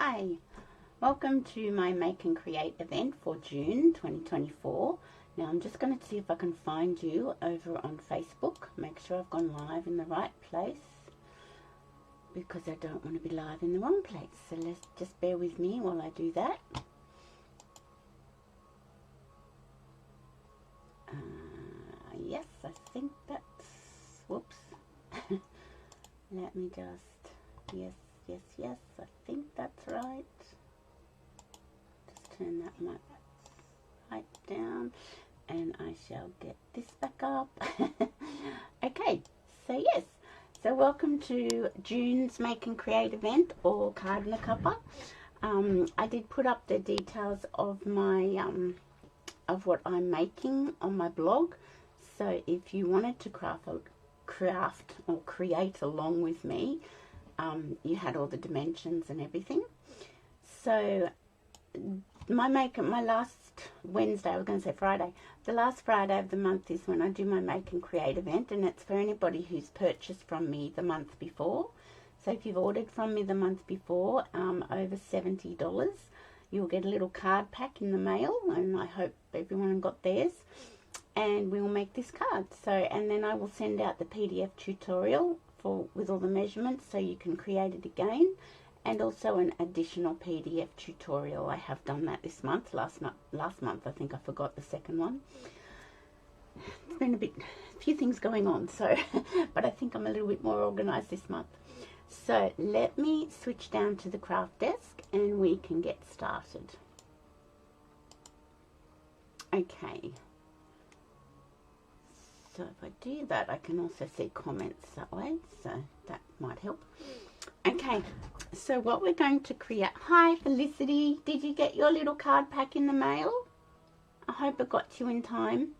Hi, welcome to my Make and Create event for June 2024. Now I'm just going to see if I can find you over on Facebook. Make sure I've gone live in the right place because I don't want to be live in the wrong place. So let's just bear with me while I do that. Yes, I think that's, whoops. Let me just, yes, I think that's right. Just turn that mic right down and I shall get this back up. Okay, so yes, so welcome to June's Make and Create event, or Card in a Cuppa. I did put up the details of my, of what I'm making on my blog. So if you wanted to craft or create along with me, you had all the dimensions and everything. So my last Wednesday, I was going to say Friday, the last Friday of the month is when I do my Make and Create event, and it's for anybody who's purchased from me the month before. So if you've ordered from me the month before, over $70, you'll get a little card pack in the mail, and I hope everyone got theirs. And we will make this card. So, and then I will send out the PDF tutorial with all the measurements so you can create it again, and also an additional PDF tutorial. I have done that this month. Last month I think I forgot the second one. It's been a few things going on, so but I think I'm a little bit more organized this month. So let me switch down to the craft desk and we can get started. Okay. So if I do that, I can also see comments that way, so that might help. Okay, so what we're going to create... Hi, Felicity. Did you get your little card pack in the mail? I hope it got to you in time.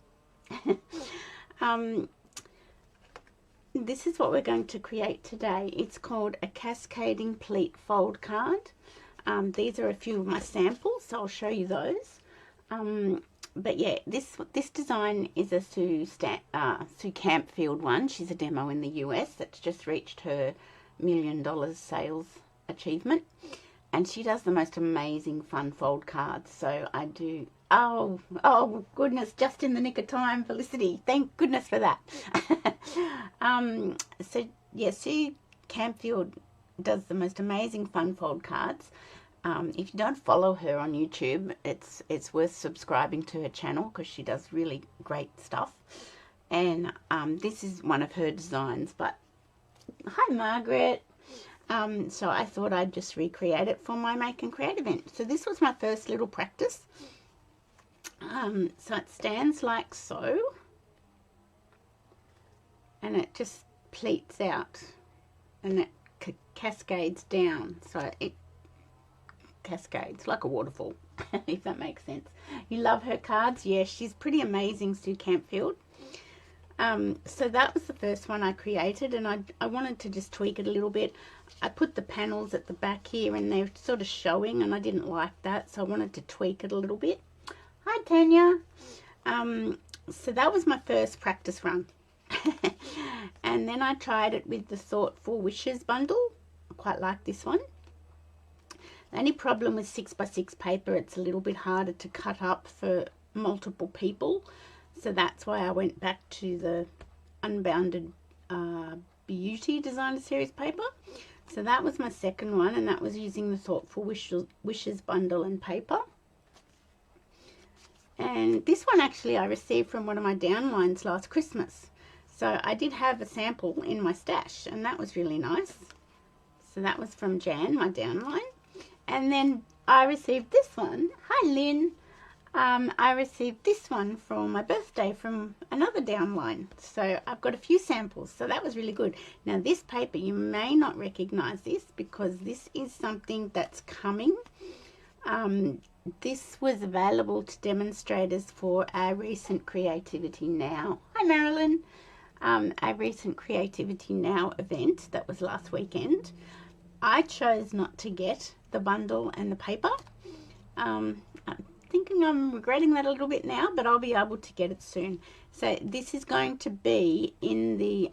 This is what we're going to create today. It's called a Cascading Pleat fold card. These are a few of my samples, so I'll show you those. But yeah, this design is a Sue Campfield one. She's a demo in the US that's just reached her $1 million sales achievement, and she does the most amazing fun fold cards. So I do. Oh goodness, just in the nick of time, Felicity. Thank goodness for that. So yeah, Sue Campfield does the most amazing fun fold cards. If you don't follow her on YouTube, it's worth subscribing to her channel because she does really great stuff. And this is one of her designs. But hi, Margaret. So I thought I'd just recreate it for my Make and Create event. So this was my first little practice. So it stands like so, and it just pleats out, and it cascades down. So it cascades like a waterfall, if that makes sense. You love her cards? Yeah, she's pretty amazing, Sue Campfield. So that was the first one I created, and I wanted to just tweak it a little bit. I put the panels at the back here and they're sort of showing, and I didn't like that, so I wanted to tweak it a little bit. Hi, Tanya. So that was my first practice run. And then I tried it with the Thoughtful Wishes bundle. I quite like this one. The only problem with 6x6 paper, it's a little bit harder to cut up for multiple people. So that's why I went back to the Unbounded Beauty Designer Series paper. So that was my second one, and that was using the Thoughtful Wishes bundle and paper. And this one actually I received from one of my downlines last Christmas. So I did have a sample in my stash, and that was really nice. So that was from Jan, my downline. And then I received this one. Hi, Lynn. I received this one for my birthday from another downline. So I've got a few samples. So that was really good. Now this paper, you may not recognize this because this is something that's coming. This was available to demonstrators for our recent Creativity Now. Hi, Marilyn. Our recent Creativity Now event that was last weekend. I chose not to get the bundle and the paper. I'm thinking I'm regretting that a little bit now, but I'll be able to get it soon. So this is going to be in the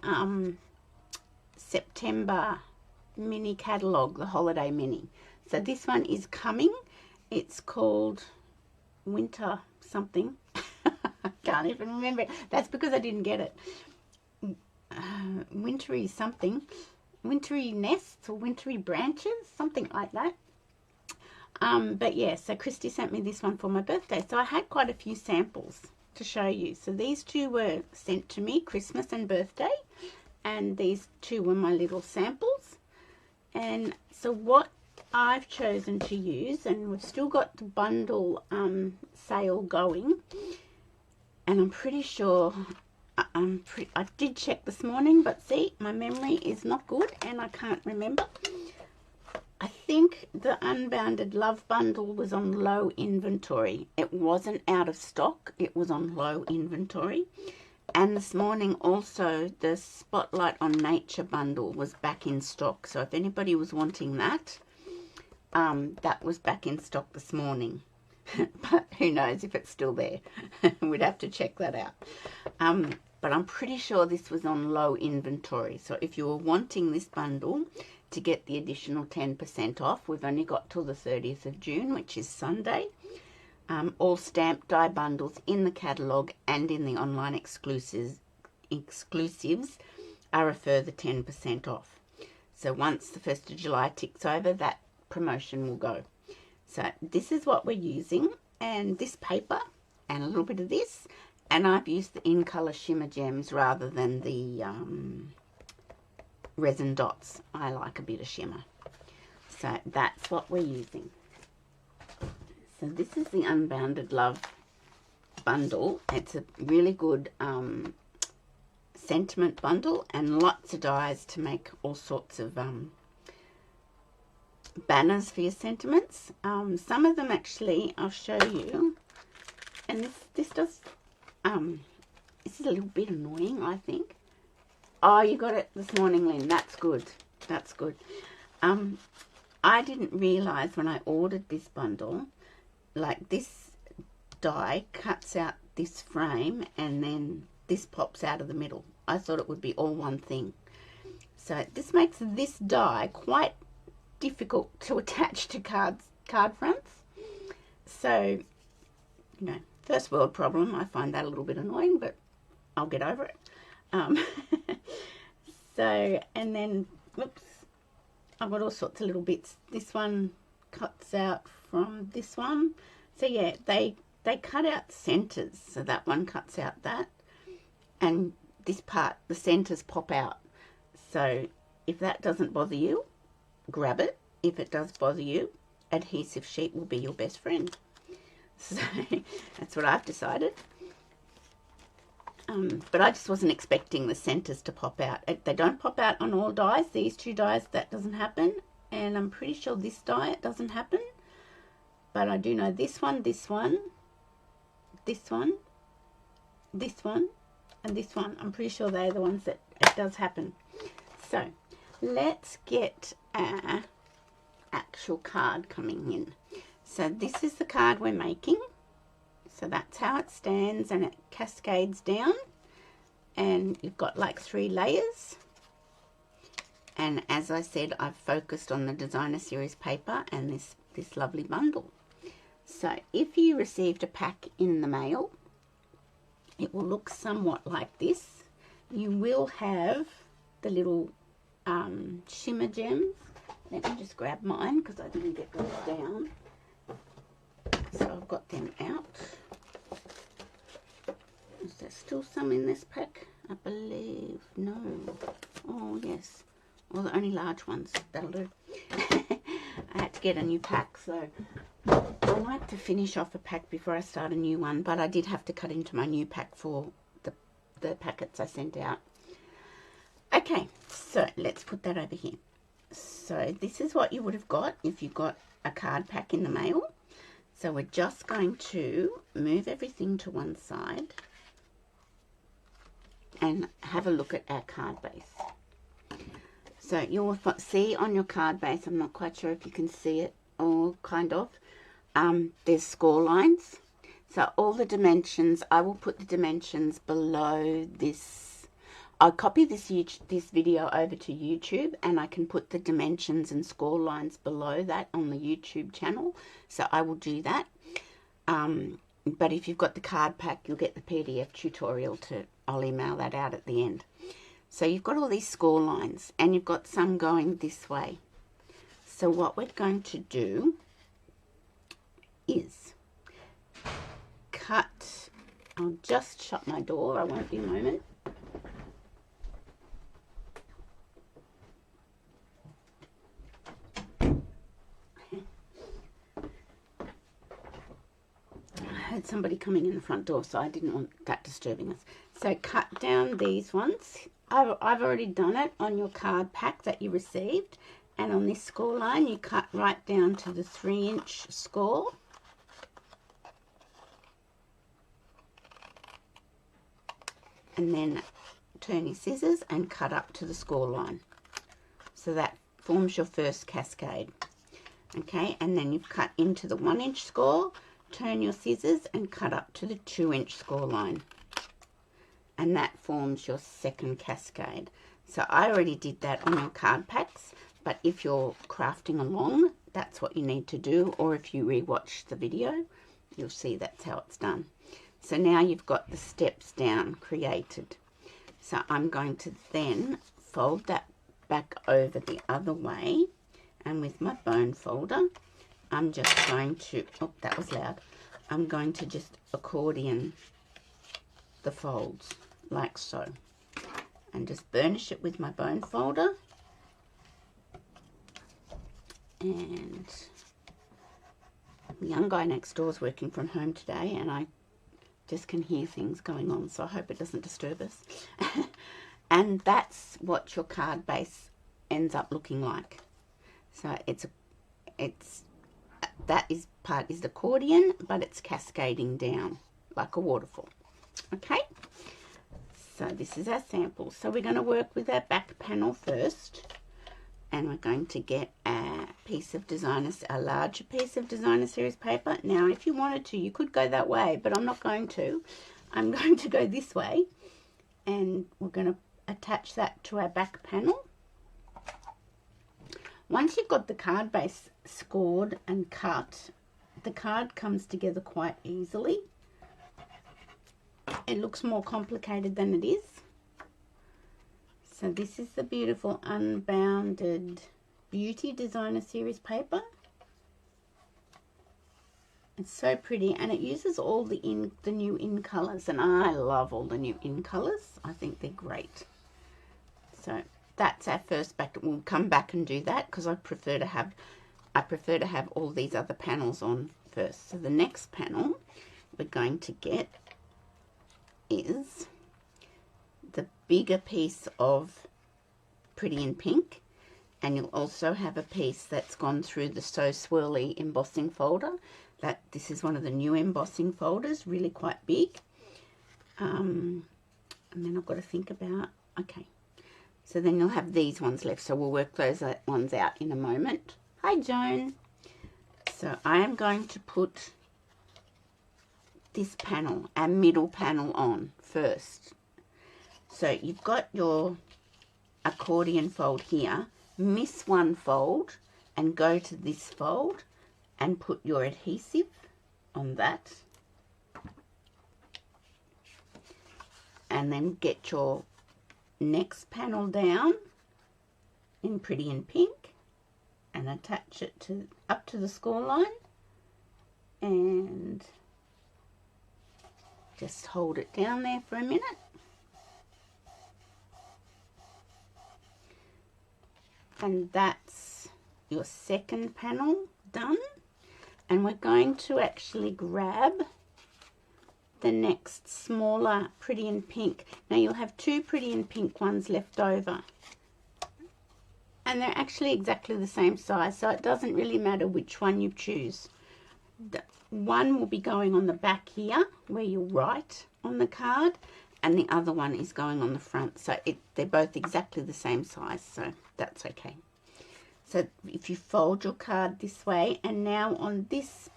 September mini catalogue, the holiday mini. So this one is coming. It's called Winter something. I can't even remember it. That's because I didn't get it. Wintry something. Wintry nests or wintry branches, something like that. But yeah, so Christy sent me this one for my birthday. So I had quite a few samples to show you. So these two were sent to me, Christmas and birthday. And these two were my little samples. And so what I've chosen to use, and we've still got the bundle sale going. And I'm pretty sure, I did check this morning, but see, my memory is not good and I can't remember. I think the Unbounded Love bundle was on low inventory. It wasn't out of stock. It was on low inventory. And this morning also the Spotlight on Nature bundle was back in stock. So if anybody was wanting that, that was back in stock this morning. But who knows if it's still there. We'd have to check that out. But I'm pretty sure this was on low inventory. So if you were wanting this bundle to get the additional 10% off, we've only got till the 30th of June, which is Sunday. All stamped die bundles in the catalogue and in the online exclusives are a further 10% off. So once the 1st of July ticks over, that promotion will go. So this is what we're using, and this paper and a little bit of this, and I've used the In Colour Shimmer Gems rather than the resin dots. I like a bit of shimmer. So that's what we're using. So this is the Unbounded Love bundle. It's a really good sentiment bundle and lots of dies to make all sorts of banners for your sentiments. Some of them actually I'll show you, and this does this is a little bit annoying, I think. Oh, you got it this morning, Lynn. That's good. That's good. I didn't realize when I ordered this bundle, like this die cuts out this frame and then this pops out of the middle. I thought it would be all one thing. So this makes this die quite difficult to attach to card fronts. So, you know, first world problem. I find that a little bit annoying, but I'll get over it. So, and then, whoops, I've got all sorts of little bits. This one cuts out from this one. So yeah, they cut out centers. So that one cuts out that, and this part, the centers pop out. So if that doesn't bother you, grab it. If it does bother you, adhesive sheet will be your best friend. So that's what I've decided. But I just wasn't expecting the centers to pop out. They don't pop out on all dies. These two dies, that doesn't happen. And I'm pretty sure this die, it doesn't happen. But I do know this one, this one, this one, this one, and this one. I'm pretty sure they're the ones that it does happen. So let's get our actual card coming in. So this is the card we're making. So that's how it stands, and it cascades down, and you've got like 3 layers. And as I said, I've focused on the designer series paper and this lovely bundle. So if you received a pack in the mail, it will look somewhat like this. You will have the little shimmer gems. Let me just grab mine because I didn't get those down. So I've got them out. Is there still some in this pack? I believe. No. Oh, yes. Well, the only large ones. That'll do. I had to get a new pack, so I like to finish off a pack before I start a new one, but I did have to cut into my new pack for the packets I sent out. Okay, so let's put that over here. So this is what you would have got if you got a card pack in the mail. So we're just going to move everything to one side and have a look at our card base. So you'll see on your card base, I'm not quite sure if you can see it, or kind of, there's score lines. So all the dimensions, I will put the dimensions below this. I'll copy this video over to YouTube, and I can put the dimensions and score lines below that on the YouTube channel. So I will do that. But if you've got the card pack, you'll get the PDF tutorial too. I'll email that out at the end. So you've got all these score lines, and you've got some going this way. So what we're going to do is cut. I'll just shut my door. I won't be a moment. I heard somebody coming in the front door, so I didn't want that disturbing us. So cut down these ones. I've already done it on your card pack that you received, and on this score line you cut right down to the 3-inch score. And then turn your scissors and cut up to the score line. So that forms your first cascade. Okay, and then you've cut into the 1-inch score, turn your scissors and cut up to the 2-inch score line. And that forms your second cascade. So I already did that on your card packs, but if you're crafting along, that's what you need to do, or if you rewatch the video, you'll see that's how it's done. So now you've got the steps down created. So I'm going to then fold that back over the other way, and with my bone folder, I'm just going to, oh, that was loud. I'm going to just accordion the folds like so, and just burnish it with my bone folder. And the young guy next door is working from home today, and I just can hear things going on, so I hope it doesn't disturb us. And that's what your card base ends up looking like. So that is part is the accordion, but it's cascading down like a waterfall. Okay, so this is our sample. So we're going to work with our back panel first, and we're going to get a larger piece of designer series paper. Now if you wanted to, you could go that way, but I'm not going to. I'm going to go this way, and we're going to attach that to our back panel. Once you've got the card base scored and cut, the card comes together quite easily. It looks more complicated than it is. So this is the beautiful Unbounded Beauty Designer Series paper. It's so pretty, and it uses all the new in colors, and I love all the new in colors. I think they're great. So that's our first back. We'll come back and do that because I prefer to have all these other panels on first. So the next panel we're going to get is the bigger piece of Pretty in Pink, and you'll also have a piece that's gone through the So Swirly embossing folder. This is one of the new embossing folders, really quite big. And then I've got to think about, okay, so then you'll have these ones left, so we'll work those ones out in a moment. Hi Joan. So I am going to put this panel, our middle panel, on first. So you've got your accordion fold here, miss one fold and go to this fold and put your adhesive on that, and then get your next panel down in Pretty in Pink and attach it up to the score line, and just hold it down there for a minute. And that's your second panel done. And we're going to actually grab the next smaller Pretty in Pink. Now you'll have two Pretty in Pink ones left over, and they're actually exactly the same size, so it doesn't really matter which one you choose. One will be going on the back here where you'll write on the card, and the other one is going on the front, so they're both exactly the same size, so that's okay. So if you fold your card this way, and now on this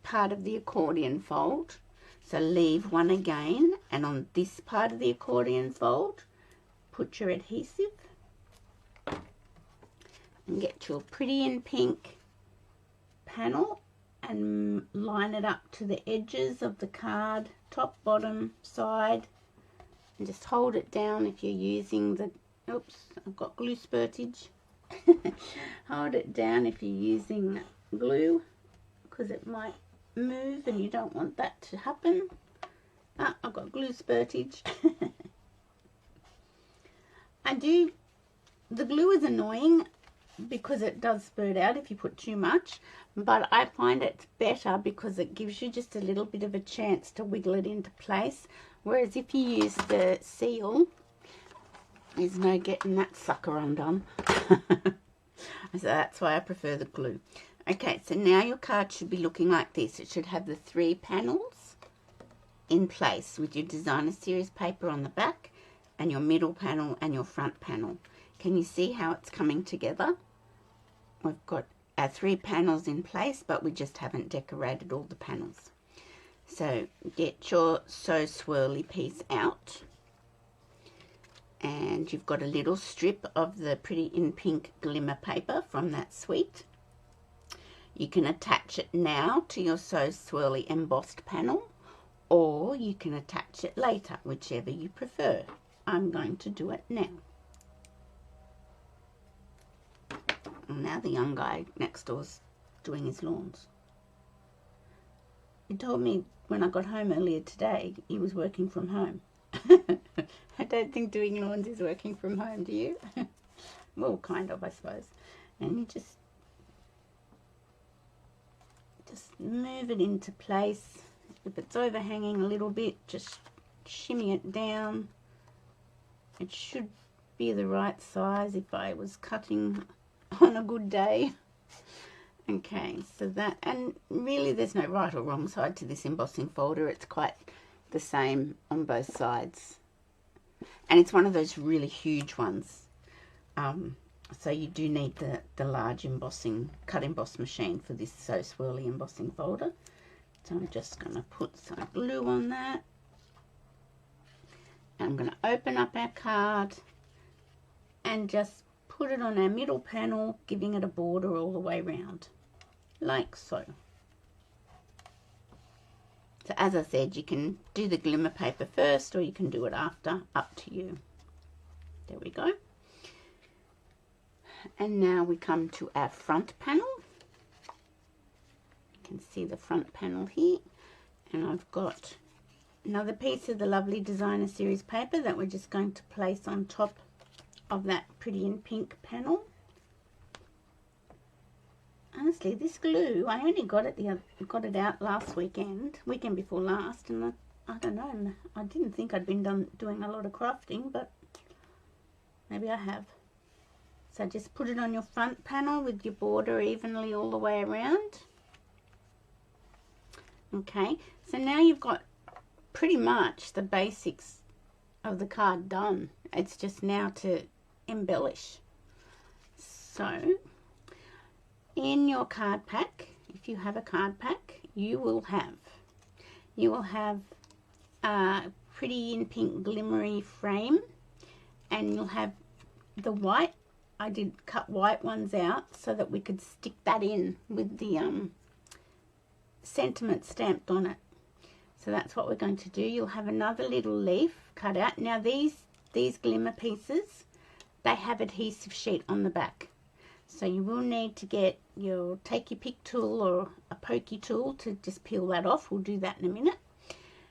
part of the accordion fold, so leave one again, and on this part of the accordion fold, put your adhesive and get your Pretty in Pink panel and line it up to the edges of the card, top, bottom, side, and just hold it down if you're using the, oops, I've got glue spurtage. Hold it down if you're using glue, because it might move and you don't want that to happen. Ah, I've got glue spurtage. The glue is annoying because it does spurt out if you put too much, but I find it's better because it gives you just a little bit of a chance to wiggle it into place, whereas if you use the seal, there's no getting that sucker undone. So that's why I prefer the glue. Okay, so now your card should be looking like this. It should have the 3 panels in place with your designer series paper on the back and your middle panel and your front panel. Can you see how it's coming together? We've got our 3 panels in place, but we just haven't decorated all the panels. So get your So Swirly piece out, and you've got a little strip of the Pretty in Pink Glimmer paper from that suite. You can attach it now to your So Swirly embossed panel, or you can attach it later, whichever you prefer. I'm going to do it now. And now the young guy next door's doing his lawns. He told me when I got home earlier today he was working from home. I don't think doing lawns is working from home, do you? Well, kind of, I suppose. And you just move it into place. If it's overhanging a little bit, just shimmy it down. It should be the right size if I was cutting on a good day. Okay, so that, and really there's no right or wrong side to this embossing folder. It's quite the same on both sides, and it's one of those really huge ones, so you do need the large embossing cut emboss machine for this So Swirly embossing folder. So I'm just going to put some glue on that, and I'm going to open up our card and just put it on our middle panel, giving it a border all the way around, like so. So as I said, you can do the glimmer paper first or you can do it after, up to you. There we go. And now we come to our front panel. You can see the front panel here, and I've got another piece of the lovely designer series paper that we're just going to place on top of that Pretty in Pink panel. Honestly, this glue, I only got it out last weekend before last, and I don't know, I didn't think I'd been doing a lot of crafting, but maybe I have. So just put it on your front panel with your border evenly all the way around. Okay, so now you've got pretty much the basics of the card done. It's just now to embellish. So in your card pack, if you have a card pack, you will have a Pretty in Pink glimmery frame, and you'll have the white. I did cut white ones out so that we could stick that in with the sentiment stamped on it. So that's what we're going to do. You'll have another little leaf cut out. Now these glimmer pieces, they have adhesive sheet on the back. So you will need to take your pick tool or a pokey tool to just peel that off. We'll do that in a minute.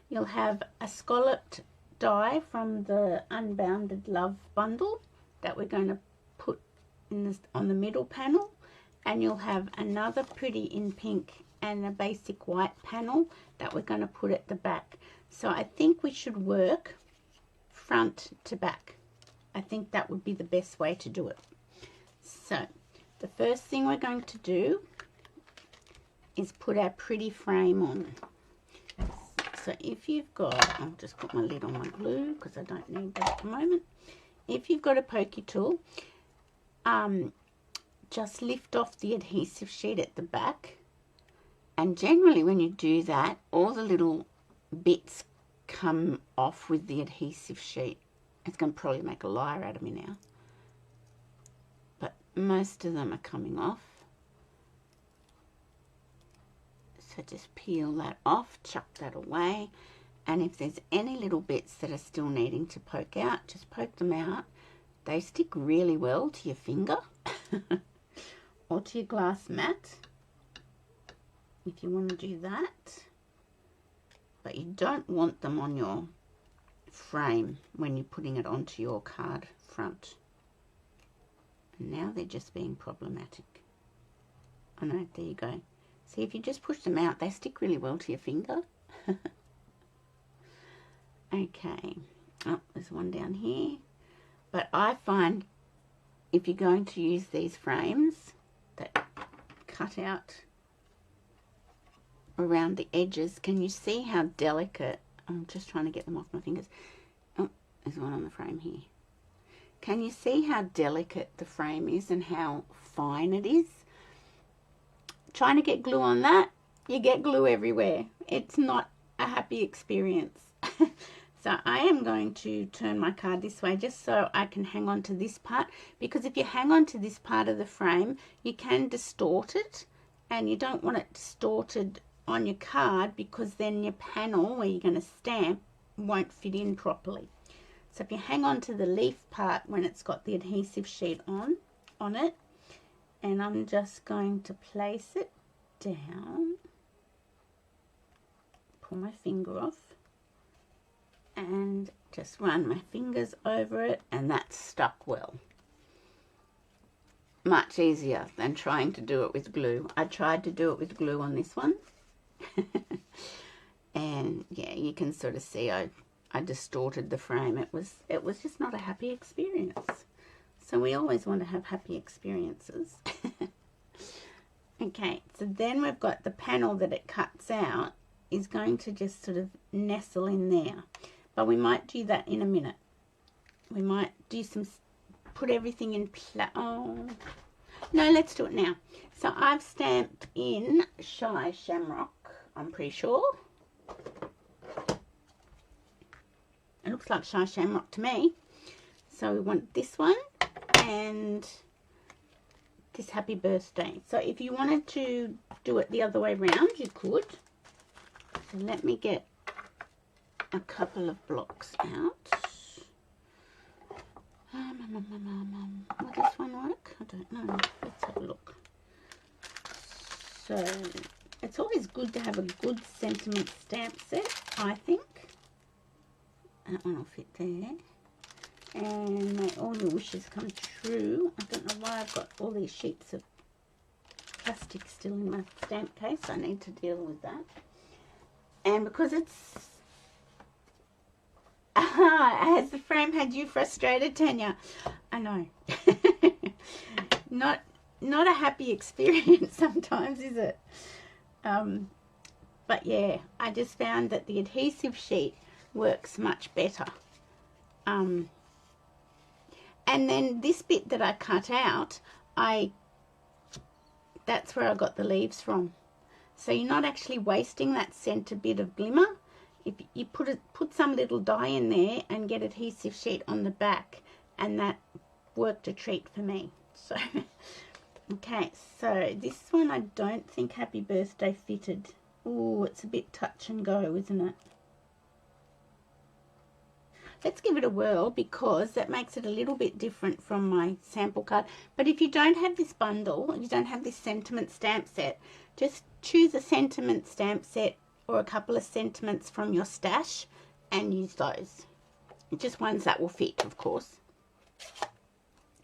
You'll have a scalloped die from the Unbounded Love bundle that we're going to put on the middle panel, and you'll have another Pretty in Pink and a basic white panel that we're going to put at the back. So I think we should work front to back. I think that would be the best way to do it. So the first thing we're going to do is put our pretty frame on. So if you've got, I'll just put my lid on my glue because I don't need that at the moment. If you've got a pokey tool, just lift off the adhesive sheet at the back, and generally when you do that, all the little bits come off with the adhesive sheet. It's going to probably make a liar out of me now. But most of them are coming off. So just peel that off, chuck that away. And if there's any little bits that are still needing to poke out, just poke them out. They stick really well to your finger or to your glass mat if you want to do that. But you don't want them on your frame when you're putting it onto your card front. And now they're just being problematic. Oh no, there you go. See, if you just push them out, they stick really well to your finger. Okay. Oh, there's one down here. But I find if you're going to use these frames that cut out around the edges, can you see how delicate? I'm just trying to get them off my fingers. Oh, there's one on the frame here. Can you see how delicate the frame is and how fine it is? Trying to get glue on that, you get glue everywhere. It's not a happy experience. So I am going to turn my card this way just so I can hang on to this part, because if you hang on to this part of the frame, you can distort it, and you don't want it distorted on your card because then your panel where you're going to stamp won't fit in properly. So if you hang on to the leaf part when it's got the adhesive sheet on it, and I'm just going to place it down, pull my finger off, and just run my fingers over it, and that's stuck well. Much easier than trying to do it with glue. I tried to do it with glue on this one. And yeah, you can sort of see I distorted the frame. It was just not a happy experience. So we always want to have happy experiences. Okay, so then we've got the panel that it cuts out is going to just sort of nestle in there. But we might do that in a minute. We might do some, put everything in place. Oh, no, let's do it now. So I've stamped in Shy Shamrock, I'm pretty sure. It looks like Shy Shamrock to me. So we want this one and this Happy Birthday. So if you wanted to do it the other way around, you could. So let me get a couple of blocks out. Will this one work? I don't know. Let's have a look. So it's always good to have a good sentiment stamp set, I think. That one will fit there. And may all your wishes come true. I don't know why I've got all these sheets of plastic still in my stamp case. I need to deal with that. And because it's... has the frame had you frustrated, Tanya? I know. Not a happy experience sometimes, is it? But yeah, I just found that the adhesive sheet works much better. And then this bit that I cut out, that's where I got the leaves from. So you're not actually wasting that center bit of glimmer. If you put some little dye in there and get adhesive sheet on the back, and that worked a treat for me. So okay, so this one I don't think Happy Birthday fitted. Oh, it's a bit touch and go, isn't it? Let's give it a whirl, because that makes it a little bit different from my sample card. But if you don't have this bundle, you don't have this sentiment stamp set, just choose a sentiment stamp set or a couple of sentiments from your stash and use those. Just ones that will fit, of course.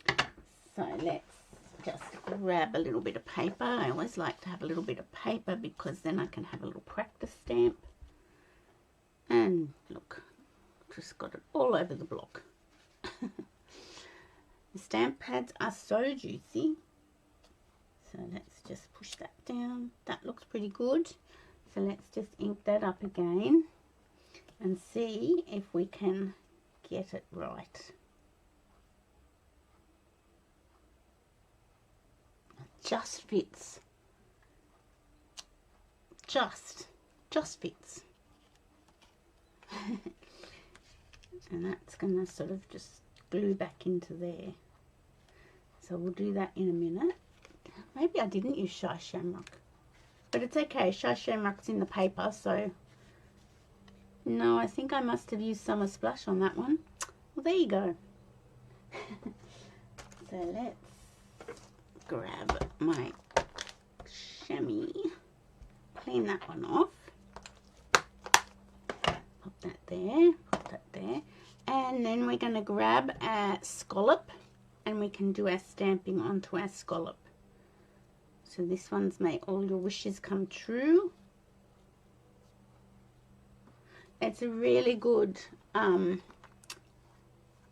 So let's just grab a little bit of paper. I always like to have a little bit of paper because then I can have a little practice stamp. And look, just got it all over the block. The stamp pads are so juicy. So let's just push that down. That looks pretty good. So let's just ink that up again and see if we can get it right. It just fits. Just fits. And that's going to sort of just glue back into there. So we'll do that in a minute. Maybe I didn't use Shy Shamrock, but it's okay. Shy Shamrock's in the paper, so no, I think I must have used Summer Splash on that one. Well, there you go. So let's grab my chamois, clean that one off, pop that there, pop that there, and then we're going to grab our scallop and we can do our stamping onto our scallop. So this one's May All Your Wishes Come True. It's a really good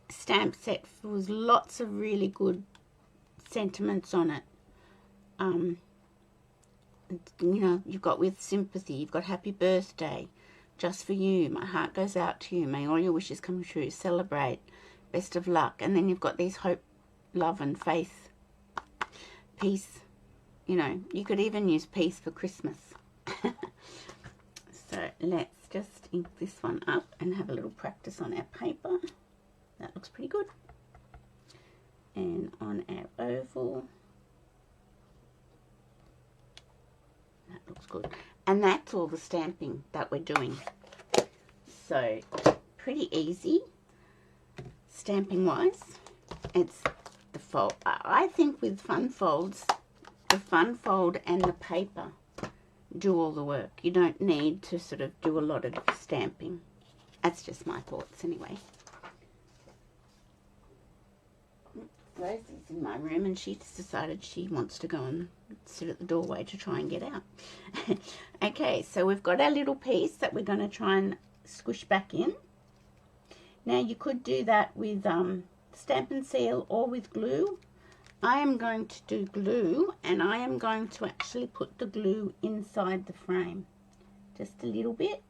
stamp set with lots of really good sentiments on it. You know, you've got With Sympathy, you've got Happy Birthday, Just For You, My Heart Goes Out To You, May All Your Wishes Come True, Celebrate, Best of Luck, and then you've got these Hope, Love and Faith, Peace. You know, you could even use Peace for Christmas. So let's just ink this one up and have a little practice on our paper. That looks pretty good. And on our oval, that looks good. And that's all the stamping that we're doing. So pretty easy stamping wise. It's the fold. I think with fun folds, the fun fold and the paper do all the work. You don't need to sort of do a lot of stamping. That's just my thoughts anyway. Rosie's in my room and she's decided she wants to go and sit at the doorway to try and get out. Okay, so we've got our little piece that we're going to try and squish back in. Now you could do that with Stamp and Seal or with glue. I am going to do glue, and I am going to actually put the glue inside the frame. Just a little bit.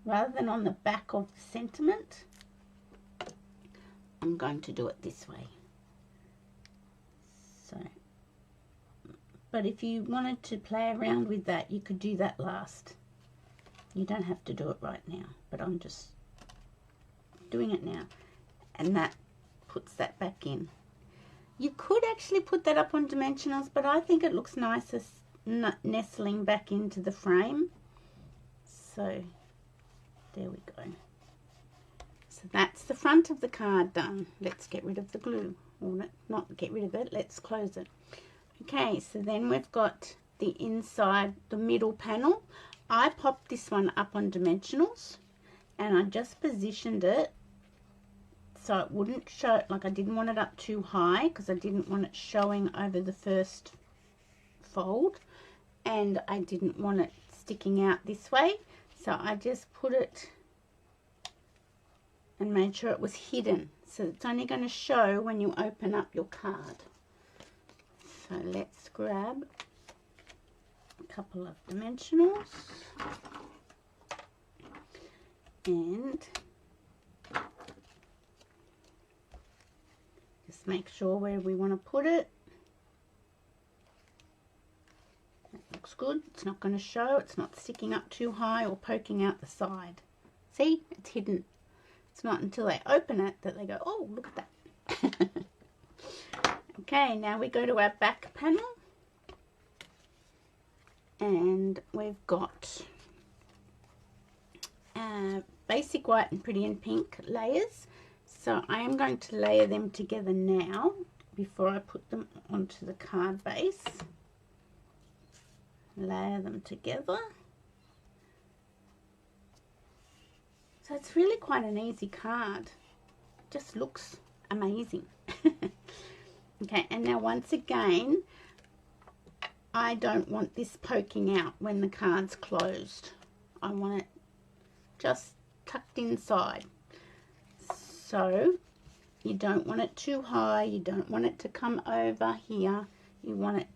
Rather than on the back of the sentiment, I'm going to do it this way. So, but if you wanted to play around with that, you could do that last. You don't have to do it right now, but I'm just doing it now. And that puts that back in. You could actually put that up on dimensionals, but I think it looks nicer nestling back into the frame. So there we go. So that's the front of the card done. Let's get rid of the glue. Or not get rid of it, let's close it. Okay, so then we've got the inside, the middle panel. I popped this one up on dimensionals and I just positioned it so it wouldn't show, like I didn't want it up too high because I didn't want it showing over the first fold, and I didn't want it sticking out this way, so I just put it and made sure it was hidden, so it's only going to show when you open up your card. So let's grab a couple of dimensionals and just make sure where we want to put it. That looks good. It's not going to show. It's not sticking up too high or poking out the side. See? It's hidden. It's not until they open it that they go, oh, look at that. Okay, now we go to our back panel. And we've got basic white and pretty and pink layers. So I am going to layer them together now before I put them onto the card base. Layer them together. So it's really quite an easy card. Just looks amazing. Okay, and now once again, I don't want this poking out when the card's closed. I want it just tucked inside. So you don't want it too high, you don't want it to come over here, you want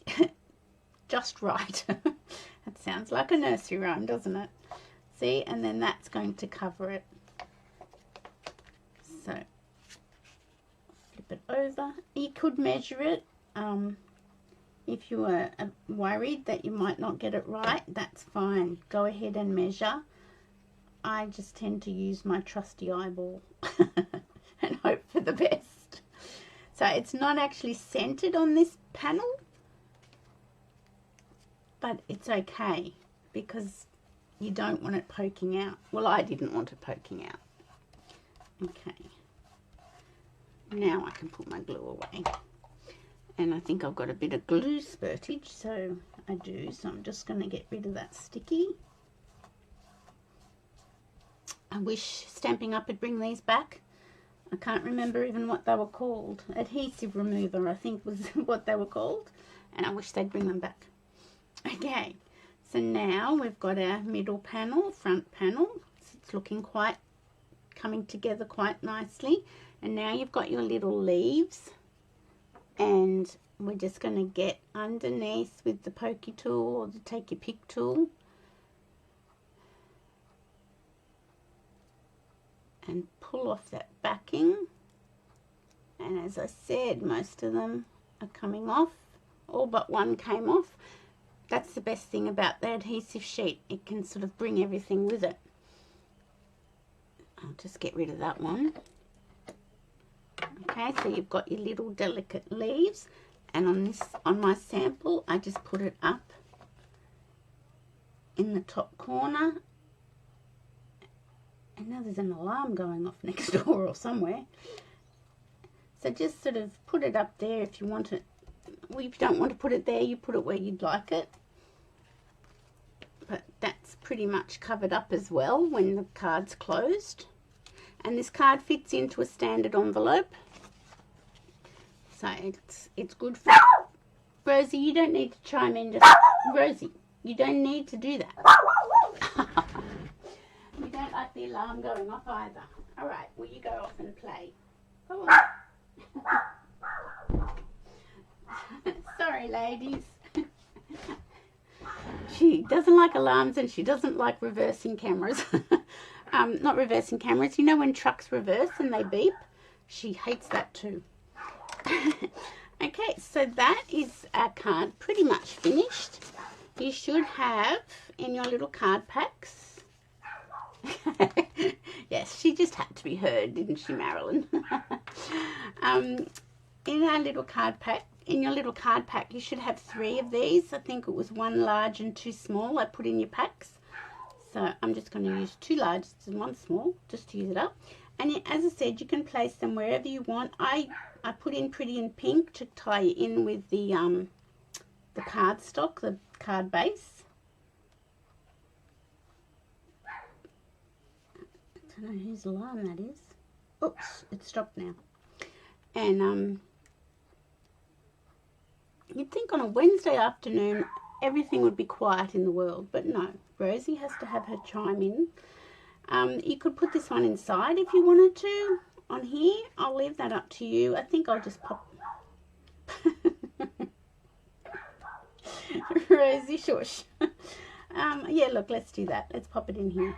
it just right. That sounds like a nursery rhyme, doesn't it? See, and then that's going to cover it. So flip it over. You could measure it if you were worried that you might not get it right. That's fine, go ahead and measure. I just tend to use my trusty eyeball and hope for the best. So it's not actually centered on this panel, but it's okay because you don't want it poking out. Well, I didn't want it poking out. Okay. Now I can put my glue away. And I think I've got a bit of glue spurtage, so I do. So I'm just going to get rid of that sticky. I wish Stampin' Up! Would bring these back. I can't remember even what they were called. Adhesive remover, I think, was what they were called. And I wish they'd bring them back. Okay, so now we've got our middle panel, front panel. It's looking quite, coming together quite nicely. And now you've got your little leaves. And we're just going to get underneath with the pokey tool or the take your pick tool and pull off that backing. And as I said, most of them are coming off. All but one came off. That's the best thing about the adhesive sheet. It can sort of bring everything with it. I'll just get rid of that one. Okay, so you've got your little delicate leaves, and on my sample I just put it up in the top corner. And now there's an alarm going off next door or somewhere. So just sort of put it up there if you want it. Well, if you don't want to put it there, you put it where you'd like it. But that's pretty much covered up as well when the card's closed. And this card fits into a standard envelope. So it's good for... Rosie, you don't need to chime in. Just Rosie, you don't need to do that. You don't like the alarm going off either. All right, well, you go off and play. Go on. Sorry, ladies. She doesn't like alarms and she doesn't like reversing cameras. Not reversing cameras. You know when trucks reverse and they beep? She hates that too. Okay, so that is our card pretty much finished. You should have in your little card packs. Yes, she just had to be heard, didn't she, Marilyn? In our little card pack, in your little card pack, you should have 3 of these. I think it was 1 large and 2 small I put in your packs. So I'm just going to use 2 large and 1 small just to use it up. And as I said, you can place them wherever you want. I put in Pretty in Pink to tie in with the cardstock, the card base. I don't know whose alarm that is. Oops, it stopped now. And you'd think on a Wednesday afternoon everything would be quiet in the world, but no. Rosie has to have her chime in. You could put this one inside if you wanted to on here. I'll leave that up to you. I think I'll just pop... Rosie, shush. Yeah, look, let's do that. Let's pop it in here.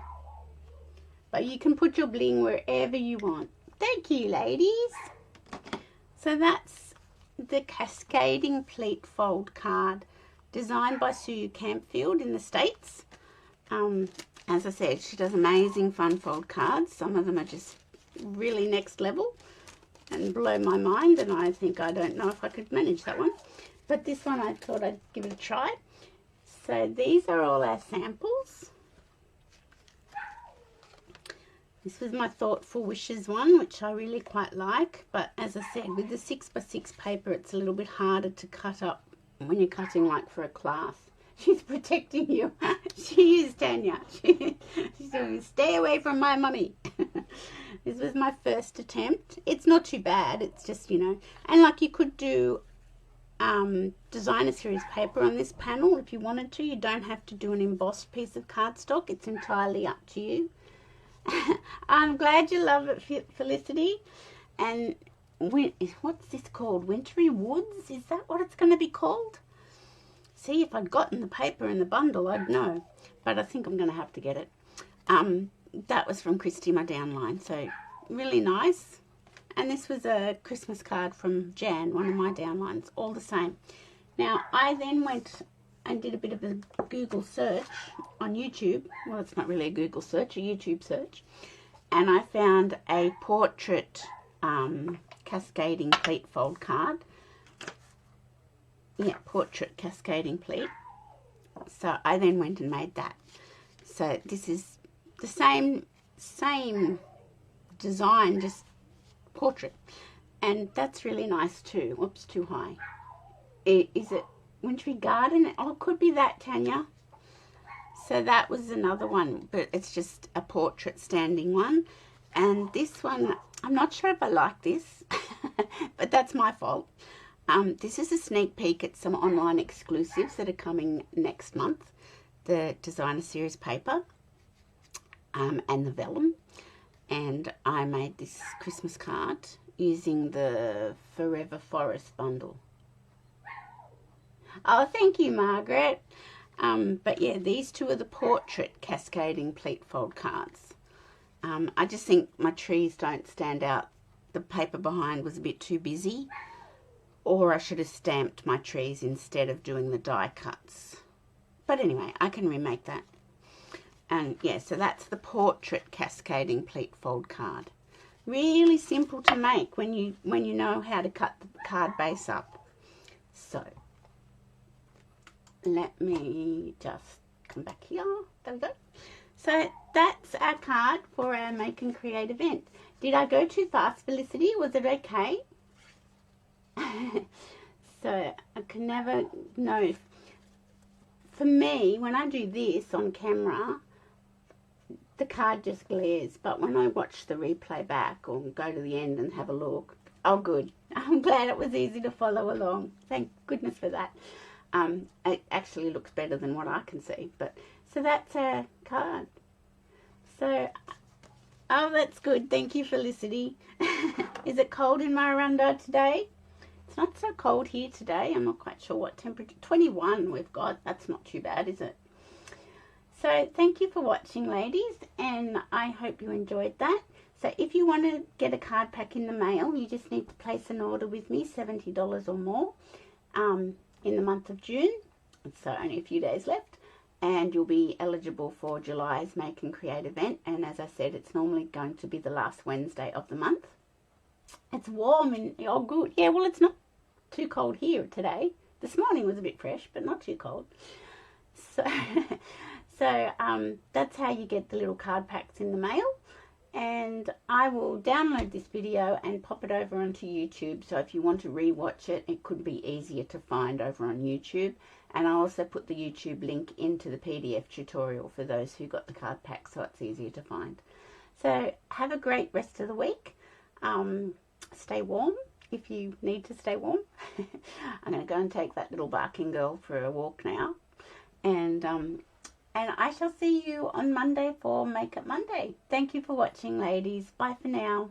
But you can put your bling wherever you want. Thank you, ladies. So that's the Cascading Pleat Fold card, designed by Sue Campfield in the States. As I said, she does amazing fun fold cards. Some of them are just really next level and blow my mind, and I think I don't know if I could manage that one. But this one I thought I'd give it a try. So these are all our samples. This was my Thoughtful Wishes one, which I really quite like. But as I said, with the 6x6 paper, it's a little bit harder to cut up when you're cutting like for a class. She's protecting you. She is, Tanya. She's doing, stay away from my mummy. This was my first attempt. It's not too bad. It's just, you know. And like you could do designer series paper on this panel if you wanted to. You don't have to do an embossed piece of cardstock. It's entirely up to you. I'm glad you love it, Felicity. And what's this called? Wintry Woods? Is that what it's going to be called? See, if I'd gotten the paper in the bundle, I'd know. But I think I'm going to have to get it. That was from Christy, my downline. So, really nice. And this was a Christmas card from Jan, one of my downlines. All the same. Now, I then went and did a bit of a Google search on YouTube. Well, it's not really a Google search, a YouTube search. And I found a portrait cascading pleat fold card. Yeah, portrait cascading pleat. So I then went and made that. So this is the same design, just portrait. And that's really nice too. Oops, too high. Is it Wintry Garden? Oh, it could be that, Tanya. So that was another one, but it's just a portrait standing one. And this one, I'm not sure if I like this, but that's my fault. This is a sneak peek at some online exclusives that are coming next month. The designer series paper and the vellum. And I made this Christmas card using the Forever Forest bundle. Oh, thank you, Margaret. But yeah, these two are the portrait cascading pleat fold cards. I just think my trees don't stand out. The paper behind was a bit too busy. Or I should have stamped my trees instead of doing the die cuts. But anyway, I can remake that. And yeah, so that's the portrait cascading pleat fold card. Really simple to make when you know how to cut the card base up. So let me just come back here. There we go. So that's our card for our Make and Create event. Did I go too fast, Felicity? Was it okay? So I can never know. For me, when I do this on camera, the card just glares. But when I watch the replay back or go to the end and have a look, oh good. I'm glad it was easy to follow along. Thank goodness for that. It actually looks better than what I can see. But so that's our card. So, oh, that's good. Thank you, Felicity. Is it cold in Marunda today? It's not so cold here today. I'm not quite sure what temperature. 21 we've got. That's not too bad, is it? So thank you for watching, ladies, and I hope you enjoyed that. So if you want to get a card pack in the mail, you just need to place an order with me, $70 or more, in the month of June. So only a few days left, and you'll be eligible for July's Make and Create event. And as I said, it's normally going to be the last Wednesday of the month. It's warm and oh good. Yeah, well, it's not too cold here today. This morning was a bit fresh, but not too cold. So, that's how you get the little card packs in the mail. And I will download this video and pop it over onto YouTube. So if you want to re-watch it, it could be easier to find over on YouTube. And I'll also put the YouTube link into the PDF tutorial for those who got the card pack, so it's easier to find. So have a great rest of the week. Stay warm if you need to stay warm. I'm going to go and take that little barking girl for a walk now. And I shall see you on Monday for Makeup Monday. Thank you for watching, ladies. Bye for now.